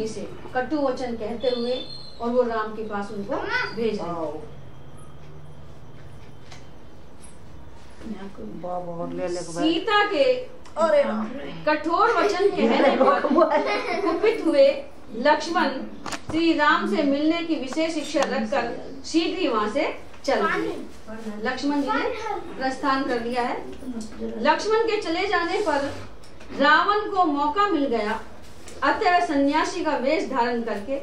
जी से कटु वचन कहते हुए और वो राम के पास उनको भेज रहे। सीता के कठोर वचन कहने पर कुपित हुए लक्ष्मण श्री राम से मिलने की विशेष इच्छा रखकर शीघ्र ही वहां से चल दिए। लक्ष्मण जी ने प्रस्थान कर लिया है। लक्ष्मण के चले जाने पर रावण को मौका मिल गया, अतः सन्यासी का वेश धारण करके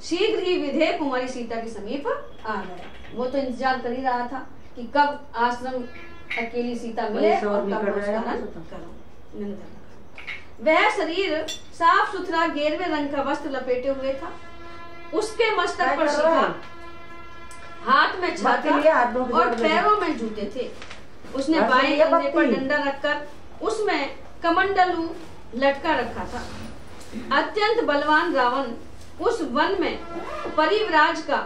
शीघ्र ही विधेय कुमारी सीता के समीप आ गया। वो तो इंतजार कर ही रहा था कि कब आश्रम अकेली सीता मिले और कब करो। वह शरीर साफ सुथरा गेरवे रंग का वस्त्र लपेटे हुए था। उसके मस्तक पर शिखा, हाथ में छाता और पैरों में जूते थे। उसने बाएं कंधे पर डंडा रखकर उसमें कमंडलू लटका रखा था। अत्यंत बलवान रावण उस वन में परिव्राज का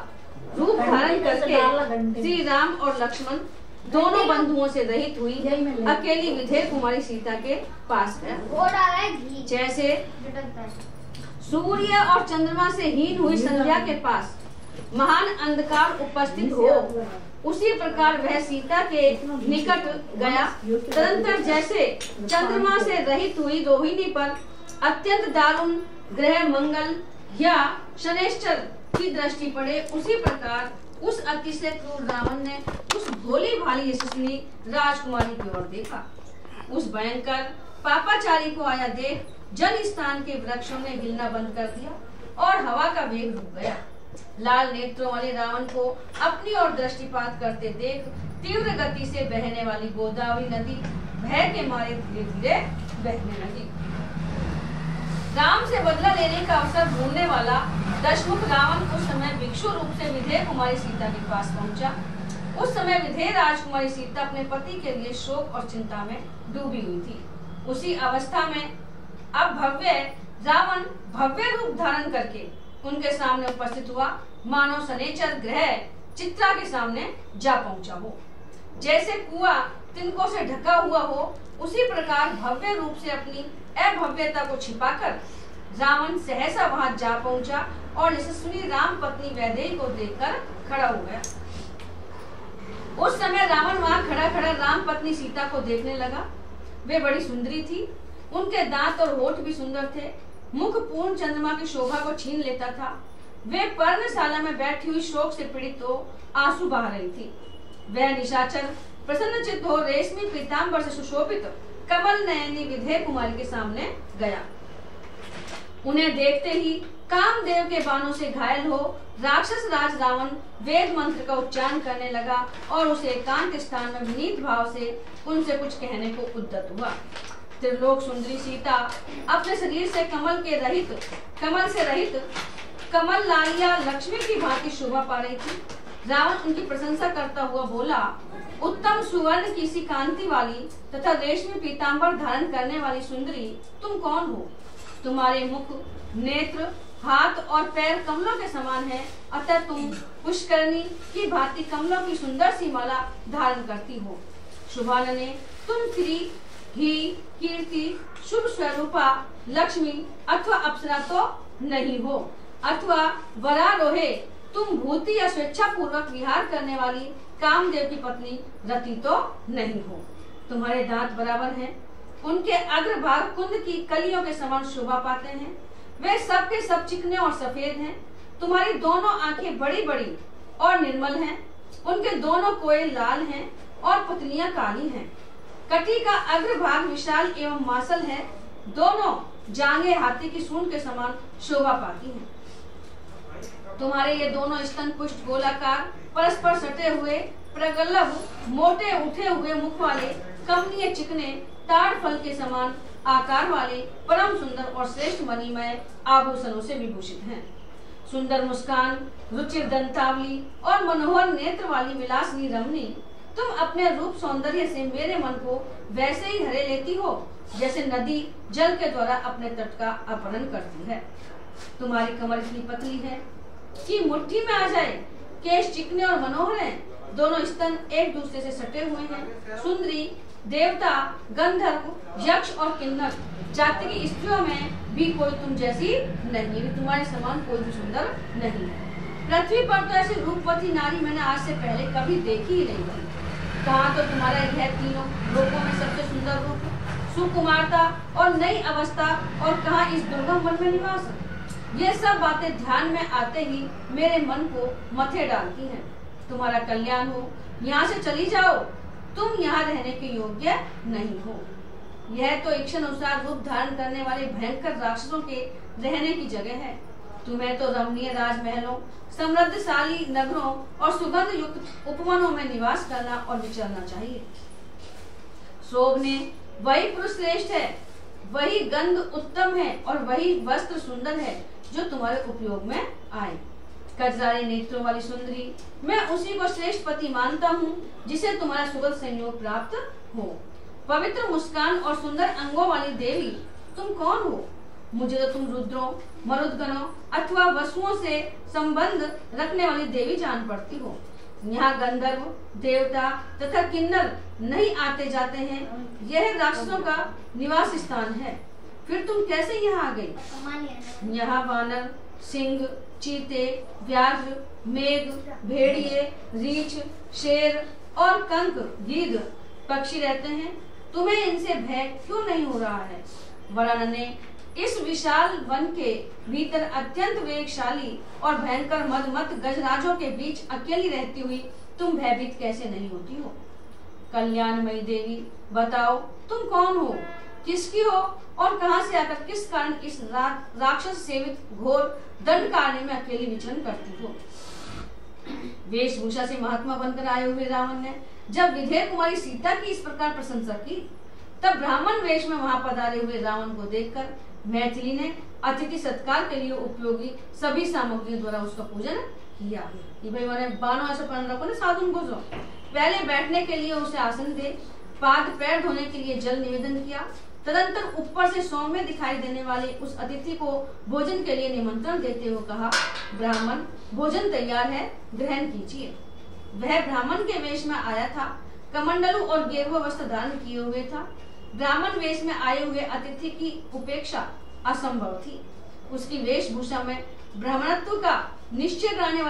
रूप धारण करके श्री राम और लक्ष्मण दोनों बंधुओं से रहित हुई अकेली विधेय कुमारी सीता के पास गया। जैसे सूर्य और चंद्रमा से हीन हुई संध्या के पास महान अंधकार उपस्थित हो, उसी प्रकार वह सीता के निकट गया। तदंतर जैसे चंद्रमा से रहित हुई रोहिणी पर अत्यंत दारुण ग्रह मंगल या शनैश्चर की दृष्टि पड़े, उसी प्रकार उस अतिशय क्रूर रावण ने उस भोली भाली यशस्वी राजकुमारी की ओर देखा। उस भयंकर पापाचारी को आया देख जन स्थान के वृक्षों ने हिलना बंद कर दिया और हवा का वेग रुक गया। लाल नेत्रों वाले रावण को अपनी ओर दृष्टिपात करते देख तीव्र गति से बहने वाली गोदावरी नदी भय के मारे धीरे धीरे बहने लगी। राम से बदला लेने का अवसर ढूंढने वाला दशमुख रावण उस समय भिक्षु रूप से विधेय कुमारी सीता के पास पहुंचा। उस समय विधेय राजकुमारी सीता अपने पति के लिए शोक और चिंता में डूबी हुई थी। उसी अवस्था में अब भव्य रावण भव्य रूप धारण करके उनके सामने उपस्थित हुआ, मानो शनैश्चर ग्रह चित्रा के सामने जा पहुंचा हो। जैसे कुआं तिनकों से ढका हुआ हो, उसी प्रकार भव्य रूप से अपनी अभव्यता को छिपाकर रावण सहसा वहां जा पहुंचा और यशस्वी राम पत्नी वैदेही को देखकर खड़ा हो गया। उस समय रावण वहां खड़ा खड़ा राम पत्नी सीता को देखने लगा। वे बड़ी सुंदरी थी, उनके दांत और होठ भी सुंदर थे। मुख पूर्ण चंद्रमा की शोभा को छीन लेता था। वे पर्णशाला में बैठी हुई शोक से पीड़ित हो आंसू बहा रही थी। वह निशाचर प्रसन्नचित्त हो रेशमी पीतांबर से सुशोभित कमल नयनी विधेय कुमारी के सामने गया। उन्हें देखते ही कामदेव के बाणों से घायल हो राक्षस राज रावण वेद मंत्र का उच्चारण करने लगा और उसे एकांत स्थान में विनीत भाव से उनसे कुछ कहने को उद्यत हुआ। त्रिलोक सुंदरी सीता अपने शरीर से कमल से रहित कमल लालिया लक्ष्मी की भांति शोभा पा रही थी। रावण उनकी प्रशंसा करता हुआ बोला, उत्तम सुवर्ण की सी कांति वाली तथा रेशमी पीतांबर धारण करने वाली सुंदरी, तुम कौन हो? तुम्हारे मुख, नेत्र, हाथ और पैर कमलों के समान है, अतः तुम पुष्करणी की भांति कमलों की सुंदर सी माला धारण करती हो। शुभानने, तुम श्री ही कीर्ति शुभ स्वरूपा लक्ष्मी अथवा अप्सरा तो नहीं हो, अथवा वरारोहे तुम भूति या स्वेच्छा पूर्वक विहार करने वाली कामदेव की पत्नी रति तो नहीं हो। तुम्हारे दांत बराबर हैं, उनके अग्रभाग कुंद की कलियों के समान शोभा पाते हैं। वे सब के सब चिकने और सफेद हैं। तुम्हारी दोनों आंखें बड़ी बड़ी और निर्मल हैं। उनके दोनों कोयल लाल हैं और पुतलियां काली हैं। कटी का अग्रभाग विशाल एवं मासल है। दोनों जांघें हाथी की सूंड के समान शोभा पाती हैं। तुम्हारे ये दोनों स्तन पुष्ट गोलाकार परस्पर सटे हुए प्रगल्भ मोटे उठे हुए मुख वाले कमनीय चिकने ताड़ फल के समान आकार वाले परम सुंदर और श्रेष्ठ मणिमय आभूषणों से विभूषित हैं। सुंदर मुस्कान, रुचिर दंतावली और मनोहर नेत्र वाली विलासनी रमणी, तुम अपने रूप सौंदर्य से मेरे मन को वैसे ही हरे लेती हो जैसे नदी जल के द्वारा अपने तट का अपहरण करती है। तुम्हारी कमर इतनी पतली है कि मुट्ठी में आ जाए। केश चिकने और मनोहर हैं। दोनों स्तन एक दूसरे से सटे हुए हैं। सुंदरी, देवता, गंधर्व, यक्ष और किन्नर जाति की स्त्रियों में भी कोई तुम जैसी नहीं, तुम्हारे समान कोई भी सुंदर नहीं है। पृथ्वी पर तो ऐसी रूपवती नारी मैंने आज से पहले कभी देखी ही नहीं थी। कहाँ तो तुम्हारा यह तीनों लोगों में सबसे सुंदर रूप, सुकुमारता और नई अवस्था, और कहाँ इस दुर्गम वन में निवास। ये सब बातें ध्यान में आते ही मेरे मन को मथे डालती हैं। तुम्हारा कल्याण हो, यहाँ से चली जाओ, तुम यहाँ रहने के योग्य नहीं हो। यह तो इच्छानुसार रूप धारण करने वाले भयंकर राक्षसों के रहने की जगह है। तुम्हें तो रमणीय राजमहलों, समृद्धशाली नगरों और सुगंध युक्त उपवनों में निवास करना और विचरना चाहिए। शोभने वही पुरुष श्रेष्ठ है, वही गंध उत्तम है और वही वस्त्र सुंदर है जो तुम्हारे उपयोग में आए। कजरारे नेत्रों वाली सुंदरी, मैं उसी को श्रेष्ठ पति मानता हूँ जिसे तुम्हारा सुगंध संयोग प्राप्त हो। पवित्र मुस्कान और सुंदर अंगों वाली देवी, तुम कौन हो? मुझे तो तुम रुद्रों, मरुदगणों अथवा वसुओं से संबंध रखने वाली देवी जान पड़ती हो। यहाँ गंधर्व, देवता तथा किन्नर नहीं आते जाते हैं। यह राक्षसों का निवास स्थान है। फिर तुम कैसे यहाँ आ गई? यहाँ वानर, सिंह, चीते, व्याघ्र, मेघ, भेड़िए, रीछ, शेर और कंक, गीध पक्षी रहते हैं। तुम्हें इनसे भय क्यों नहीं हो रहा है? वरानने, इस विशाल वन के भीतर अत्यंत वेगशाली और भयंकर मदमत गजराजों के बीच अकेली रहती हुई तुम भयभीत कैसे नहीं होती हो? कल्याणमयी देवी, बताओ तुम कौन हो, किसकी हो और कहां से आकर किस कारण इस राक्षस सेवित घोर दंडकारण्य में अकेली विचरण करती हो? वेशभूषा से महात्मा बनकर आए हुए रावण ने जब विधेय कुमारी सीता की इस प्रकार प्रशंसा की, तब ब्राह्मण वेश में वहां पधारे हुए रावण को देखकर मैथिली ने अतिथि सत्कार के लिए उपयोगी सभी सामग्रियों द्वारा उसका पूजन किया। कि भाई मैंने बानो ऐसे पहन रखो ना साधुन को, जो पहले बैठने के लिए उसे आसन दे, पाद पैर धोने के लिए जल निवेदन किया। तदंतर ऊपर से सौम्य दिखाई देने वाले उस अतिथि को भोजन के लिए निमंत्रण देते हुए कहा, ब्राह्मण भोजन तैयार है, ग्रहण कीजिए। वह ब्राह्मण के वेश में आया था, कमंडलू और गेरुआ वस्त्र धारण किए हुए था। ब्राह्मण वेश में आए हुए अतिथि की उपेक्षा असंभव थी। उसकी वेशभूषा में ब्राह्मणत्व का निश्चय कराने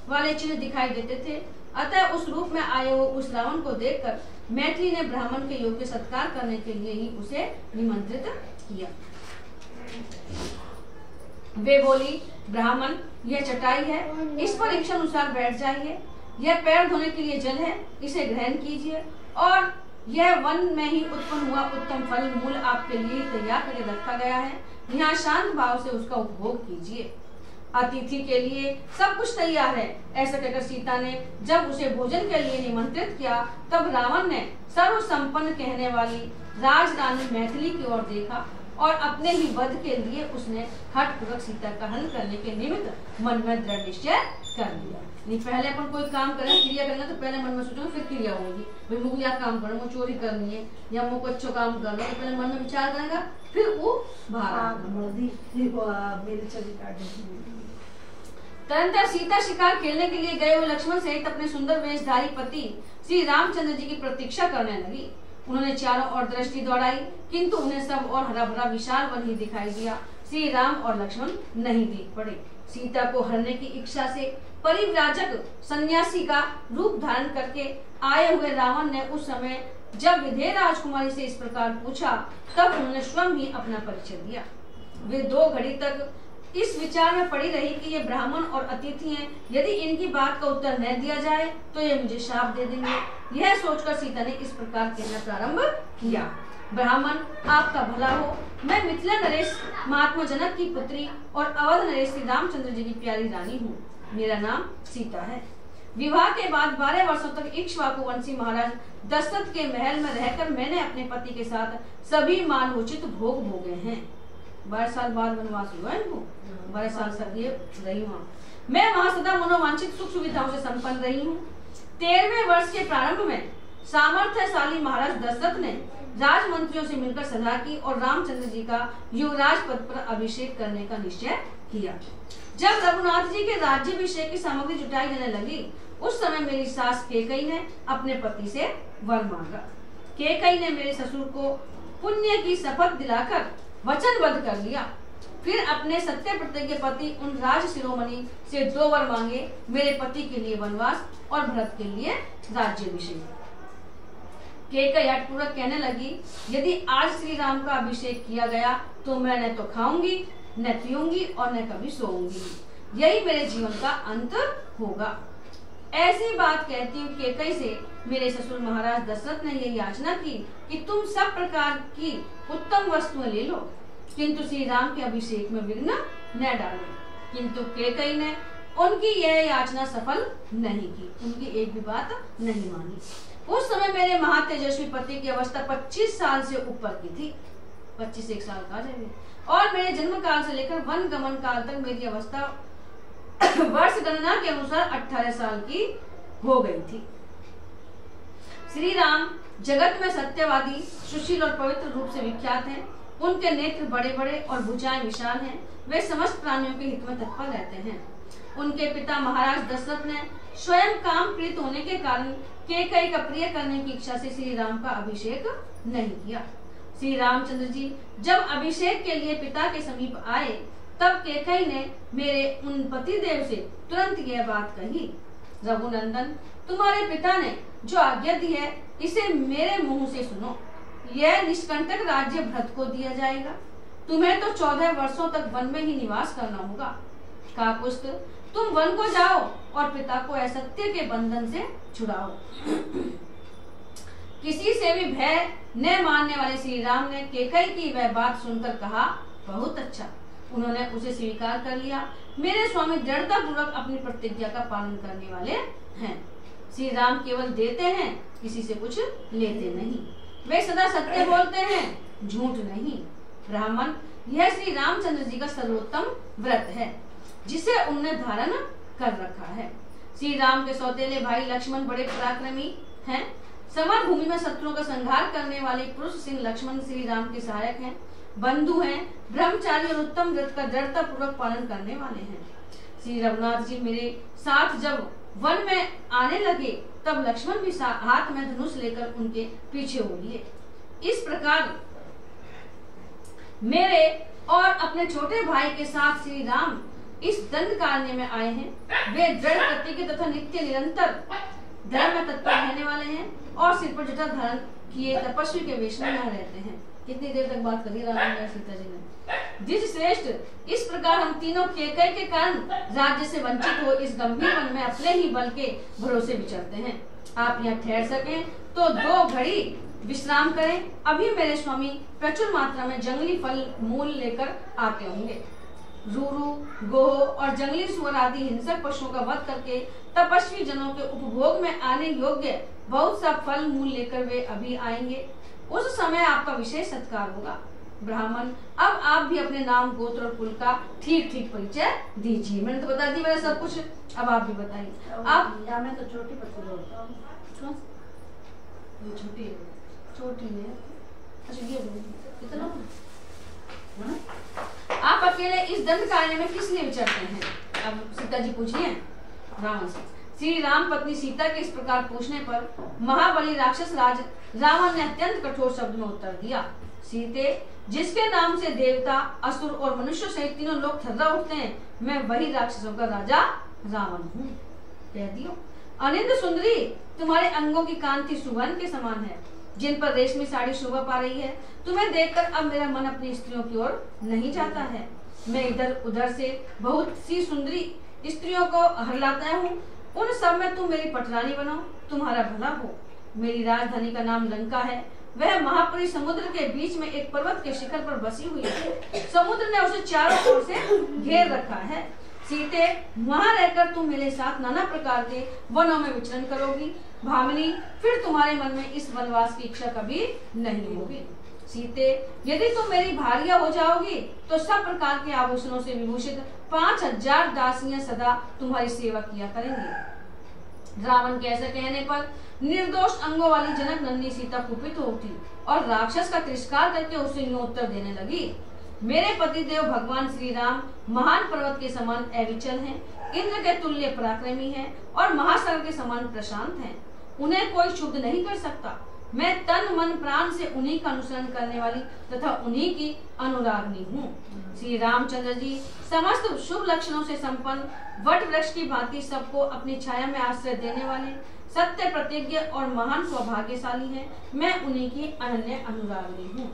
वाले चिन्ह दिखाई देते थे। अतः उस रूप में आए हुए उस रावण को देखकर मैथिली ने ब्राह्मण के योग्य सत्कार करने के लिए ही उसे निमंत्रित किया। वे बोली, ब्राह्मण यह चटाई है, इस पर इच्छा अनुसार बैठ जाइए। यह पैर धोने के लिए जल है, इसे ग्रहण कीजिए। और यह वन में ही उत्पन्न हुआ उत्तम फल मूल आपके लिए तैयार करके रखा गया है। यहाँ शांत भाव से उसका उपभोग कीजिए। अतिथि के लिए सब कुछ तैयार है, ऐसा कहकर सीता ने जब उसे भोजन के लिए निमंत्रित किया, तब रावण ने सर्व संपन्न कहने वाली राजरानी मैथिली की ओर देखा और अपने ही वध के लिए उसने हठपूर्वक सीता का हनन करने के निमित्त मन में दृढ़ निश्चय कर लिया। नहीं, पहले अपन कोई काम करें, क्रिया करेंगे तो पहले मन में सोचेंगे फिर क्रिया होगी। भाई मुझे यह काम करना, मुझे चोरी करनी है या मुझे अच्छा काम करना है, तो पहले मन में विचार करेगा, फिर वो बाहर। तदंतर सीता शिकार खेलने के लिए गए हुए लक्ष्मण सहित अपने सुंदर वेशधारी पति श्री रामचंद्र जी की प्रतीक्षा करने लगी। उन्होंने चारों ओर दृष्टि दौड़ाई, किंतु उन्हें सब और हरा भरा विशाल वन ही दिखाई दिया। श्री राम और लक्ष्मण नहीं दिख पड़े। सीता को हरने की इच्छा से परिव्राजक सन्यासी का रूप धारण करके आए हुए रावण ने उस समय जब विधेय राजकुमारी से इस प्रकार पूछा, तब उन्होंने स्वयं ही अपना परिचय दिया। वे 2 घड़ी तक इस विचार में पड़ी रही कि ये ब्राह्मण और अतिथि हैं, यदि इनकी बात का उत्तर न दिया जाए तो ये मुझे शाप दे देंगे। यह सोचकर सीता ने इस प्रकार कहना प्रारंभ किया, ब्राह्मण आपका भला हो, मैं मिथिला नरेश महात्मा जनक की पुत्री और अवध नरेश श्री रामचंद्र जी की प्यारी रानी हूँ। मेरा नाम सीता है। विवाह के बाद 12 वर्षों तक इक्ष्वाकु वंशी महाराज दशरथ के महल में रहकर मैंने अपने पति के साथ सभी मानवोचित भोग भोगे हैं। 12 साल बाद वनवास हुआ इनको, 12 साल तक ये रही वहाँ। मैं वहाँ सदा मनोवांछित सुख सुविधाओं से संपन्न रही हूँ। 13वें वर्ष के प्रारंभ में सामर्थ्यशाली महाराज दशरथ ने राजमंत्रियों से मिलकर सलाह की और रामचंद्र जी का युवराज पद पर अभिषेक करने का निश्चय किया। जब रघुनाथ जी के राज्याभिषेक की सामग्री जुटाई जाने लगी, उस समय मेरी सास केकई ने अपने पति से वर मांगा। केकई ने मेरे ससुर को पुण्य की शपथ दिलाकर वचनबद्ध कर लिया। फिर अपने सत्य प्रतिज्ञ पति उन राज शिरोमणि से 2 वर मांगे, मेरे पति के लिए वनवास और भरत के लिए राज्याभिषेक। कैकेयी हठपूर्वक कहने लगी, यदि आज श्री राम का अभिषेक किया गया तो मैं न तो खाऊंगी, न पीऊंगी और न कभी सोऊंगी। यही मेरे जीवन का अंत होगा। ऐसी बात कहती हुई कैकेयी से मेरे ससुर महाराज दशरथ ने यह याचना की कि तुम सब प्रकार की उत्तम वस्तुएं ले लो, किंतु श्री राम के अभिषेक में विघ्न न डालो। किंतु कैकेयी ने उनकी यह याचना सफल नहीं की, उनकी एक भी बात नहीं मानी। उस समय मेरे महातेजस्वी पति की अवस्था 25 साल से ऊपर की थी, 25 साल का जाएगी, और मेरे जन्म काल से लेकर वन गमन काल तक मेरी अवस्था वर्ष गणना के अनुसार 18 साल की हो गई थी। श्री राम जगत में सत्यवादी, सुशील और पवित्र रूप से विख्यात हैं। उनके नेत्र बड़े बड़े और भुजाएं विशाल हैं। वे समस्त प्राणियों के हित में तत्पर रहते हैं। उनके पिता महाराज दशरथ ने स्वयं काम प्रीत होने के कारण कैकेयी का प्रिय करने की इच्छा से श्री राम का अभिषेक नहीं किया। श्री रामचंद्र जी जब अभिषेक के लिए पिता के समीप आए, तब कैकेयी ने मेरे उन पतिदेव से तुरंत यह बात कही, रघुनंदन, तुम्हारे पिता ने जो आज्ञा दी है इसे मेरे मुंह से सुनो। यह निष्कंटक राज्य भरत को दिया जाएगा। तुम्हें तो 14 वर्षों तक वन में ही निवास करना होगा। काकुस्थ, तुम वन को जाओ और पिता को असत्य के बंधन से छुड़ाओ। किसी से भी भय न मानने वाले श्री राम ने कैकेयी की वह बात सुनकर कहा, बहुत अच्छा। उन्होंने उसे स्वीकार कर लिया। मेरे स्वामी दृढ़ता पूर्वक अपनी प्रतिज्ञा का पालन करने वाले हैं। श्री राम केवल देते हैं, किसी से कुछ लेते नहीं। वे सदा सत्य बोलते हैं, झूठ नहीं। ब्राह्मण, यह श्री रामचंद्र जी का सर्वोत्तम व्रत है जिसे उन्होंने धारण कर रखा है। श्री राम के सौतेले भाई लक्ष्मण बड़े पराक्रमी हैं। समर भूमि में शत्रुओं का संहार करने वाले पुरुष सिंह लक्ष्मण श्री राम के सहायक हैं, बंधु हैं, ब्रह्मचारी और उत्तम व्रत का दृढ़ता पूर्वक पालन करने वाले हैं। श्री रघुनाथ जी मेरे साथ जब वन में आने लगे, तब लक्ष्मण भी हाथ में धनुष लेकर उनके पीछे हो लिए। इस प्रकार मेरे और अपने छोटे भाई के साथ श्री राम इस दंड कारण्य में आए हैं। वे दृढ़ प्रतिज्ञ तथा नित्य निरंतर धर्म में तत्पर रहने वाले हैं और सिर पर जटा धारण किए तपस्वी के वेश में यहाँ रहते हैं। कितनी देर तक बात करी राम और सीता जी ने। जिस श्रेष्ठ, इस प्रकार हम तीनों कैकेयी के कारण राज्य से वंचित हो इस गंभीर वन में अपने ही बल के भरोसे विचरते हैं। आप यहाँ ठहर सकें तो 2 घड़ी विश्राम करें। अभी मेरे स्वामी प्रचुर मात्रा में जंगली फल मूल लेकर आते होंगे। रूरू, गोह और जंगली सुअर आदि हिंसक पशुओं का वध करके तपस्वी जनों के उपभोग में आने योग्य बहुत सा फल मूल लेकर वे अभी आएंगे। उस समय आपका विशेष सत्कार होगा। ब्राह्मण, अब आप भी अपने नाम, गोत्र और कुल का ठीक ठीक परिचय दीजिए। मैंने तो बता दी मैंने सब कुछ, अब आप भी बताइए। आप मैं तो छोटी पति छोटी है, अच्छा ये कितना आप अकेले इस दंड कार्य में किस लिए विचरते हैं? अब सीता जी पूछिए रावण से। श्री राम पत्नी सीता के इस प्रकार पूछने पर महाबली राक्षस राज रावण ने अत्यंत कठोर शब्द में उत्तर दिया, सीते, जिसके नाम से देवता, असुर और मनुष्य सहित तीनों लोग थर्रा उठते हैं, मैं वही राक्षसों का राजा रावण हूँ। कह दियो, अनिंद सुंदरी, तुम्हारे अंगों की कांति सुवर्ण के समान है, जिन पर रेशमी साड़ी शोभा पा रही है। तुम्हें देखकर अब मेरा मन अपनी स्त्रियों की ओर नहीं जाता है। मैं इधर उधर से बहुत सी सुंदरी स्त्रियों को हरलाता हूँ। उन सब में तुम मेरी पटरानी बनो, तुम्हारा भला हो। मेरी राजधानी का नाम लंका है। वह महापुरी समुद्र के बीच में एक पर्वत के शिखर पर बसी हुई है। समुद्र ने उसे चारों ओर से घेर रखा है। सीते, वहाँ रहकर तुम मेरे साथ नाना प्रकार के वनों में विचरण करोगी। भामिनी, फिर तुम्हारे मन में इस वनवास की इच्छा कभी नहीं होगी। सीते, यदि तुम मेरी भार्या हो जाओगी तो सब प्रकार के आभूषणों से विभूषित 5000 दासियां सदा तुम्हारी सेवा किया करेंगी। रावण के ऐसे कहने पर निर्दोष अंगों वाली जनक नंदी सीता कुपित हो उठी और राक्षस का तिरस्कार करके उसे यूं उत्तर देने लगी, मेरे पतिदेव भगवान श्री राम महान पर्वत के समान अविचल हैं, इंद्र के तुल्य पराक्रमी हैं और महासागर के समान प्रशांत हैं। उन्हें कोई क्षुब्ध नहीं कर सकता। मैं तन मन प्राण से उन्हीं का अनुसरण करने वाली तथा उन्हीं की अनुरागनी हूँ। श्री रामचंद्र जी समस्त शुभ लक्षणों से संपन्न वट वृक्ष की भांति सबको अपनी छाया में आश्रय देने वाले सत्य प्रतिज्ञ और महान सौभाग्यशाली हैं। मैं उन्हीं की अनन्य अनुरागनी हूँ।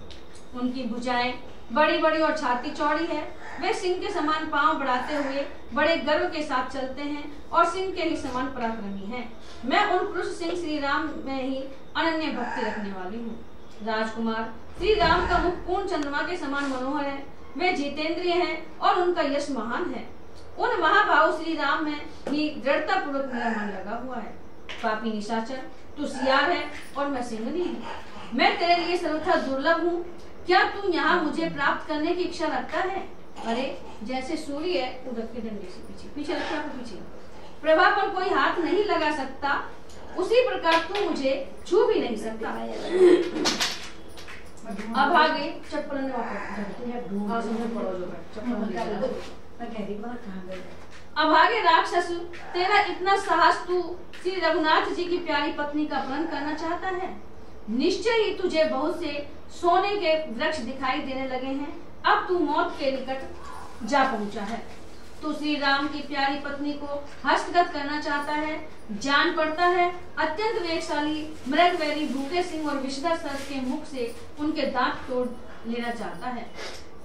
उनकी भुजाएं बड़ी बड़ी और छाती चौड़ी है। वे सिंह के समान पांव बढ़ाते हुए बड़े गर्व के साथ चलते हैं और सिंह के ही समान पराक्रमी हैं। मैं उन पुरुष सिंह श्री राम में ही अनन्य भक्ति रखने वाली हूँ। राजकुमार श्री राम का मुख पूर्ण चंद्रमा के समान मनोहर है। वे जितेंद्रिय हैं और उनका यश महान है। उन महाभाव श्री राम में ही दृढ़ता पूर्वक मेरा मन लगा हुआ है। पापी निशाचर तू सियार है और मैं सिंहनी हूँ। मैं तेरे लिए सर्वथा दुर्लभ हूँ। क्या तू यहाँ मुझे प्राप्त करने की इच्छा रखता है? अरे जैसे सूर्य है उदक के डंडे से पीछे पीछे रखा है, पीछे प्रभा पर कोई हाथ नहीं लगा सकता, उसी प्रकार तू मुझे छू भी नहीं सकता। अब आगे चप्पल अब आगे राक्षस तेरा इतना साहस, तू श्री रघुनाथ जी की प्यारी पत्नी का अपहरण करना चाहता है। निश्चय ही तुझे बहुत से सोने के वृक्ष दिखाई देने लगे हैं। अब तू मौत के निकट जा पहुंचा है। तू श्री राम की प्यारी पत्नी को हस्तगत करना चाहता है। जान पड़ता है अत्यंत वेगशाली मृगवैरी भूखे सिंह और विषधर सर्प के मुख से उनके दांत तोड़ लेना चाहता है।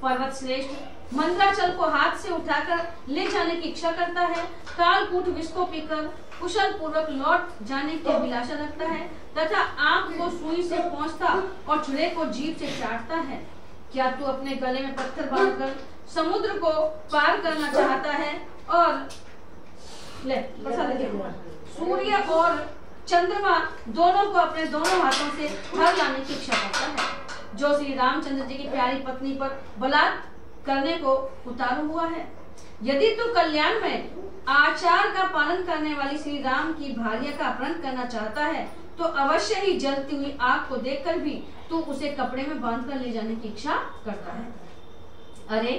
पर्वत श्रेष्ठ मंदराचल को हाथ से उठाकर ले जाने की इच्छा करता है। कालकूट विष को पीकर कुशल पूर्वक लौट जाने की अभिलाषा रखता है तथा आंख को सुई से पहुंचता और छुरे को जीभ से चाटता है। क्या तू अपने गले में पत्थर बांधकर समुद्र को पार करना चाहता है और सूर्य और चंद्रमा दोनों को अपने दोनों हाथों से हर लाने की इच्छा करता है? जो श्री रामचंद्र जी की प्यारी पत्नी पर बलात् करने को उतारू हुआ है। यदि तू कल्याण में आचार का पालन करने वाली श्री राम की भार्या का अपहरण करना चाहता है तो अवश्य ही जलती हुई आग को देखकर भी तू उसे कपड़े में बांधकर ले जाने की इच्छा करता है। अरे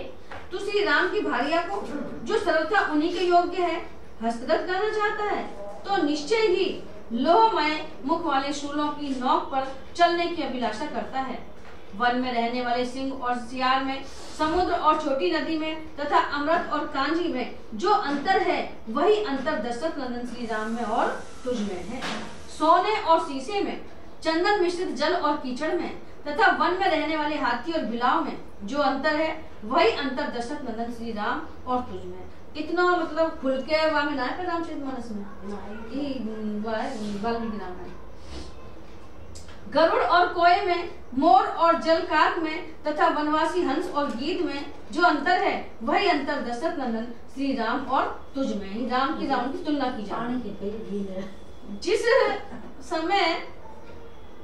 तू श्री राम की भार्या को, जो सर्वथा उन्हीं के योग्य है, हस्तगत करना चाहता है तो निश्चय ही लोहमय मुख वाले शूलों की नोक पर चलने की अभिलाषा करता है। वन में रहने वाले सिंह और सियार में, समुद्र और छोटी नदी में तथा अमृत और कांजी में जो अंतर है वही अंतर दशरथ नंदन श्री राम में और तुझ में है। सोने और शीशे में, चंदन मिश्रित जल और कीचड़ में तथा वन में रहने वाले हाथी और बिलाव में जो अंतर है वही अंतर दशरथ नंदन श्री राम और तुझ में। इतना मतलब खुल के रामचरितमानस में वाल्मीकि राम में। गरुड़ और कोए में, मोर और जलकाक में तथा वनवासी हंस और गीद में जो अंतर है वही अंतर दशरथ नंदन श्री राम और तुझ में। राम की तुलना की जाए। जिस समय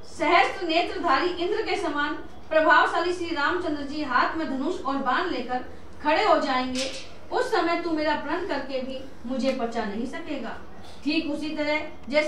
सहस्त्र नेत्रधारी इंद्र के समान प्रभावशाली श्री रामचंद्र जी हाथ में धनुष और बाण लेकर खड़े हो जाएंगे, उस समय तू मेरा अपहरण करके भी मुझे बचा नहीं सकेगा। ठीक उसी तरह जैसे